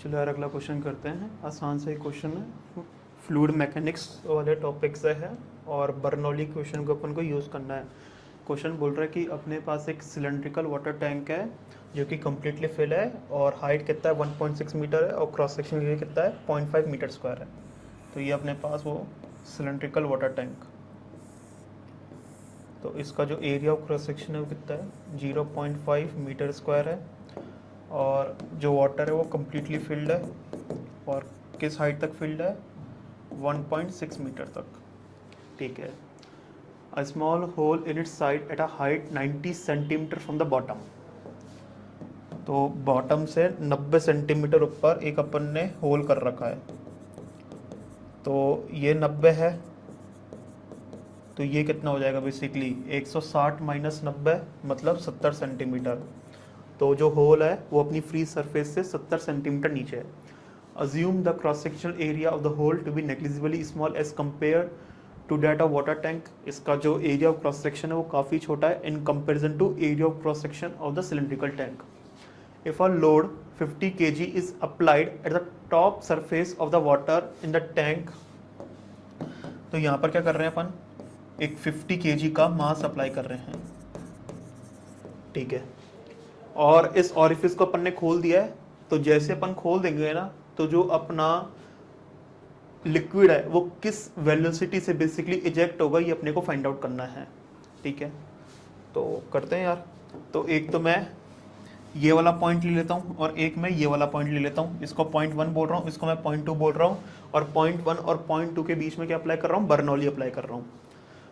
चलो यार अगला क्वेश्चन करते हैं। आसान सा ही क्वेश्चन है, फ्लूइड मैकेनिक्स वाले टॉपिक से है और बर्नौली क्वेश्चन को अपन को यूज़ करना है। क्वेश्चन बोल रहा है कि अपने पास एक सिलेंड्रिकल वाटर टैंक है जो कि कम्प्लीटली फिल है और हाइट कितना है 1.6 मीटर है और क्रॉस सेक्शन एरिया कितना है 0.5 मीटर स्क्वायर है। तो ये अपने पास वो सिलेंड्रिकल वाटर टैंक, तो इसका जो एरिया ऑफ क्रॉस सेक्शन है वो कितना है 0.5 मीटर स्क्वायर है और जो वाटर है वो कम्प्लीटली फिल्ड है और किस हाइट तक फिल्ड है 1.6 मीटर तक। ठीक है। A small hole in its side at a height 90 centimetre from the bottom. तो बॉटम से 90 सेंटीमीटर ऊपर एक अपन ने होल कर रखा है, तो ये 90 है, तो ये कितना हो जाएगा बेसिकली 160 माइनस 90 मतलब 70 सेंटीमीटर। तो जो होल है वो अपनी फ्री सरफेस से 70 सेंटीमीटर नीचे है। Assume the cross sectional area of the hole to be negligibly small as compare to that of water tank. इसका जो एरिया ऑफ क्रॉस सेक्शन है वो काफ़ी छोटा है in comparison to area of cross section of the cylindrical tank. If a load 50 kg is applied at the top surface of the water in the tank. तो यहाँ पर क्या कर रहे हैं अपन, एक 50 kg का मास अप्लाई कर रहे हैं। ठीक है, और इस ऑरिफिस को अपन ने खोल दिया है। तो जैसे अपन खोल देंगे ना, तो जो अपना लिक्विड है वो किस वेलोसिटी से बेसिकली इजेक्ट होगा ये अपने को फाइंड आउट करना है। ठीक है, तो करते हैं यार। तो एक तो मैं ये वाला पॉइंट ले लेता हूँ और एक मैं ये वाला पॉइंट ले लेता हूँ। इसको 0.1 बोल रहा हूँ, इसको मैं 0.2 बोल रहा हूँ और 0.1 और 0.2 के बीच में क्या अप्लाई कर रहा हूँ, बर्नौली अप्लाई कर रहा हूँ।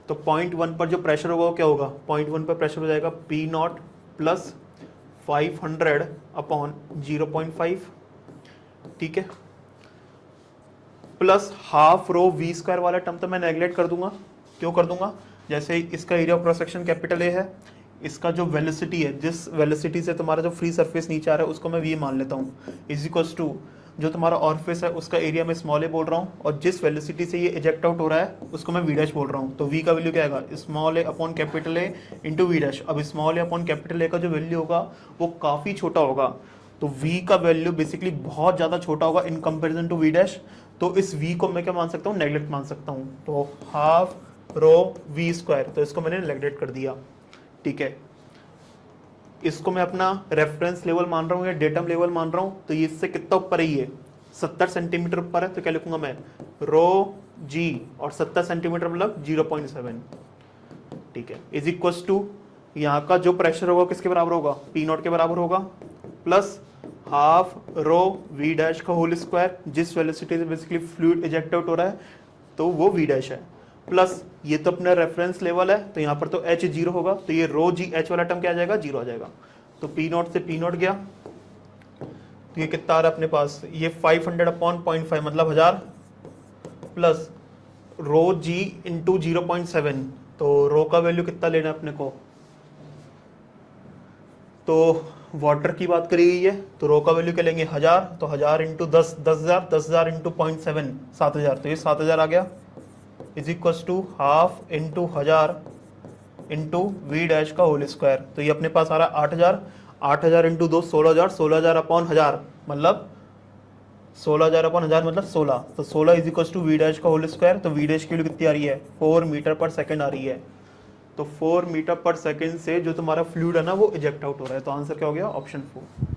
तो 0.1 पर जो प्रेशर होगा वो क्या होगा, 0.1 पर प्रेशर हो जाएगा P0 प्लस 500 अपॉन 0.5। ठीक है, plus half rho v square वाला टर्म तो मैं नेगलेक्ट कर दूंगा। क्यों कर दूंगा, जैसे इसका area of cross section capital A है, इसका जो वेलोसिटी है, जिस वेलोसिटी से तुम्हारा जो फ्री सरफेस नीचे आ रहा है उसको मैं वी मान लेता हूँ, इज इक्वल्स टू जो तुम्हारा ऑरिफिस है उसका एरिया मैं स्मॉल ए बोल रहा हूँ और जिस वेलोसिटी से ये इजेक्ट आउट हो रहा है उसको मैं वी डैश बोल रहा हूँ। तो वी का वैल्यू क्या आएगा, small A upon capital A into we dash. अब small A upon capital A का जो वैल्यू होगा वो काफ़ी छोटा होगा, तो v का वैल्यू बेसिकली बहुत ज़्यादा छोटा होगा in comparison to v dash. तो इस v को मैं क्या मान सकता हूँ, नेगलेक्ट मान सकता हूँ। तो हाफ रो v स्क्वायर, तो इसको मैंने नेगलेक्ट कर दिया। ठीक है, इसको मैं अपना रेफरेंस लेवल मान रहा हूँ या डेटम लेवल मान रहा हूँ, तो ये इससे कितना ऊपर है, ये 70 सेंटीमीटर ऊपर है। तो क्या लिखूंगा मैं, रो g और 70 सेंटीमीटर मतलब 0.7। ठीक है, इज इक्वल टू यहाँ का जो प्रेशर होगा किसके बराबर होगा, P0 के बराबर होगा, plus half rho v dash का होल स्क्वायर, जिस वेलोसिटी से बेसिकली फ्लूइड इजेक्ट आउट हो रहा है तो वो वी डैश है, प्लस ये तो अपना रेफरेंस लेवल है तो यहाँ पर तो h 0 होगा, तो ये रो जी h वाला टर्म क्या आ जाएगा, 0 आ जाएगा। तो P0 से P0 गया, तो ये कितना आ रहा है अपने पास, ये 500 अपॉन 0.5 मतलब 1000 प्लस रो जी इंटू 0.7। तो रो का वैल्यू कितना लेना है अपने को, तो वाटर की बात करी गई है तो रो का वैल्यू क्या लेंगे 1000, तो 1000 इंटू 10 10,000, 10,000 इंटू 0.7 7,000, तो ये 7,000 आ गया, is equal to half into 1000 into we dash का होल स्क्वायर। तो ये अपने पास आ रहा है 8,000, 8,000 इंटू 2 16,000, 16,000 अपॉन 1000 मतलब 16,000 अपॉन 1000 मतलब 16, तो 16 is equal to v dash का होल स्क्वायर। तो वी डैश की वैल्यू कितनी आ रही है, 4 मीटर पर सेकेंड आ रही है। तो 4 मीटर पर सेकेंड से जो तुम्हारा फ्लूइड है ना वो इजेक्ट आउट हो रहा है। तो आंसर क्या हो गया, ऑप्शन 4।